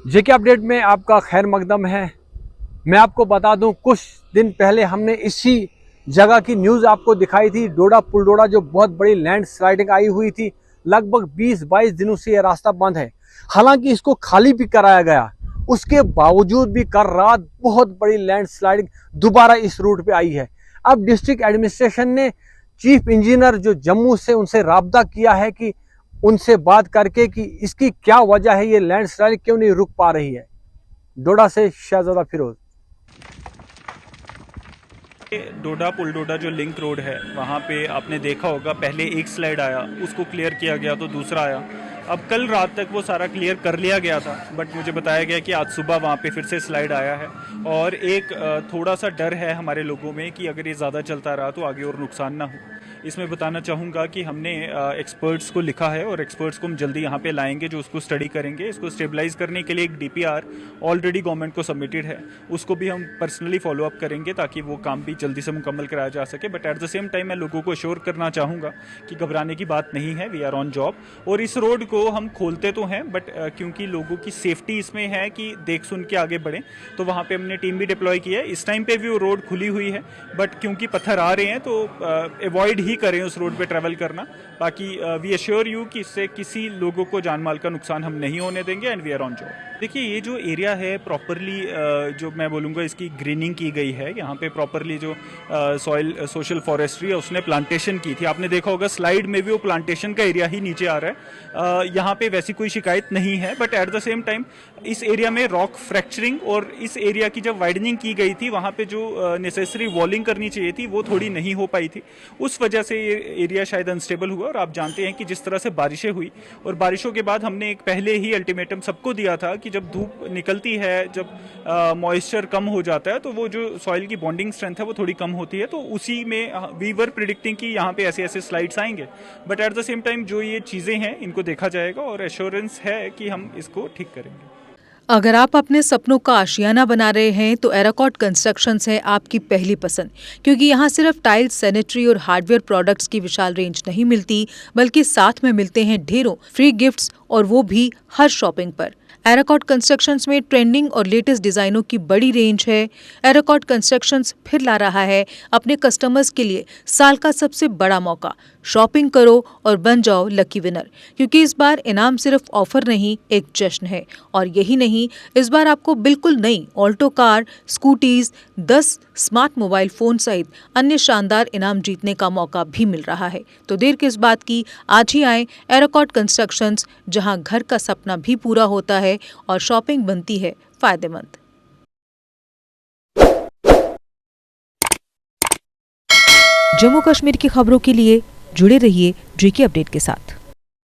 जेके update में आपका खैर मकदम है। मैं आपको बता दूं, कुछ दिन पहले हमने इसी जगह की न्यूज़ आपको दिखाई थी। डोडा पुलडोडा जो बहुत बड़ी लैंड स्लाइडिंग आई हुई थी, लगभग 20-22 दिनों से यह रास्ता बंद है। हालांकि इसको खाली भी कराया गया, उसके बावजूद भी कल रात बहुत बड़ी लैंड स्लाइडिंग दोबारा इस रूट पे आई है। अब डिस्ट्रिक्ट एडमिनिस्ट्रेशन ने चीफ इंजीनियर जो जम्मू से, उनसे राब्ता किया है कि उनसे बात करके कि इसकी क्या वजह है, ये लैंडस्लाइड क्यों नहीं रुक पा रही है। डोडा से शहजादा फिरोज। डोडा पुलडोडा जो लिंक रोड है, वहाँ पे आपने देखा होगा पहले एक स्लाइड आया, उसको क्लियर किया गया तो दूसरा आया। अब कल रात तक वो सारा क्लियर कर लिया गया था, बट मुझे बताया गया कि आज सुबह वहाँ पे फिर से स्लाइड आया है। और एक थोड़ा सा डर है हमारे लोगों में कि अगर ये ज़्यादा चलता रहा तो आगे और नुकसान ना हो। इसमें बताना चाहूँगा कि हमने एक्सपर्ट्स को लिखा है और एक्सपर्ट्स को हम जल्दी यहाँ पे लाएंगे जो उसको स्टडी करेंगे। इसको स्टेबलाइज करने के लिए एक DPR ऑलरेडी गवर्नमेंट को सबमिटेड है, उसको भी हम पर्सनली फॉलो अप करेंगे ताकि वो काम भी जल्दी से मुकम्मल कराया जा सके। But at the same time मैं लोगों को अश्योर करना चाहूँगा कि घबराने की बात नहीं है, वी आर ऑन जॉब। और इस रोड को हम खोलते तो हैं, बट क्योंकि लोगों की सेफ्टी इसमें है कि देख सुन के आगे बढ़ें, तो वहाँ पे हमने टीम भी डिप्लॉय की है। इस टाइम पे भी वो रोड खुली हुई है, बट क्योंकि पत्थर आ रहे हैं तो अवॉइड ही करें उस रोड पे ट्रैवल करना। बाकी वी अश्योर यू कि इससे किसी लोगों को जान माल का नुकसान हम नहीं होने देंगे and we are on job. देखिए, ये जो एरिया है प्रॉपरली जो मैं बोलूँगा इसकी ग्रीनिंग की गई है। यहाँ पे प्रॉपरली जो सॉइल सोशल फॉरेस्ट्री है उसने प्लांटेशन की थी। आपने देखा होगा स्लाइड में भी वो प्लांटेशन का एरिया ही नीचे आ रहा है। यहाँ पे वैसी कोई शिकायत नहीं है, but at the same time इस एरिया में रॉक फ्रैक्चरिंग और इस एरिया की जब वाइडनिंग की गई थी, वहाँ पे जो नेसेसरी वॉलिंग करनी चाहिए थी वो थोड़ी नहीं हो पाई थी। उस वजह से ये एरिया शायद अनस्टेबल हुआ। और आप जानते हैं कि जिस तरह से बारिशें हुई और बारिशों के बाद हमने एक पहले ही अल्टीमेटम सबको दिया था कि जब धूप निकलती है, जब मॉइस्चर कम हो जाता है, तो वो जो सॉइल की बॉन्डिंग स्ट्रेंथ है वो थोड़ी कम होती है। तो उसी में वी वर प्रिडिक्टिंग कि यहाँ पे ऐसे ऐसे स्लाइड्स आएंगे। But at the same time जो ये चीज़ें हैं इनको देखा जाएगा और एश्योरेंस है कि हम इसको ठीक करेंगे। अगर आप अपने सपनों का आशियाना बना रहे हैं तो एराकॉट कंस्ट्रक्शंस है आपकी पहली पसंद, क्योंकि यहाँ सिर्फ टाइल्स, सैनिटरी और हार्डवेयर प्रोडक्ट्स की विशाल रेंज नहीं मिलती, बल्कि साथ में मिलते हैं ढेरों फ्री गिफ्ट्स, और वो भी हर शॉपिंग पर। एराकॉट कंस्ट्रक्शंस में ट्रेंडिंग और लेटेस्ट डिजाइनों की बड़ी रेंज है। एराकॉट कंस्ट्रक्शंस फिर ला रहा है अपने कस्टमर्स के लिए साल का सबसे बड़ा मौका। शॉपिंग करो और बन जाओ लकी विनर, क्योंकि इस बार इनाम सिर्फ ऑफर नहीं, एक जश्न है। और यही नहीं, इस बार आपको बिल्कुल नई Alto car, scooties, 10 smart mobile phone सहित अन्य शानदार इनाम जीतने का मौका भी मिल रहा है। तो देर किस बात की, आज ही आए एराकॉट कंस्ट्रक्शंस, जहां घर का सपना भी पूरा होता है और शॉपिंग बनती है फायदेमंद। जम्मू कश्मीर की खबरों के लिए जुड़े रहिए जेके अपडेट के साथ।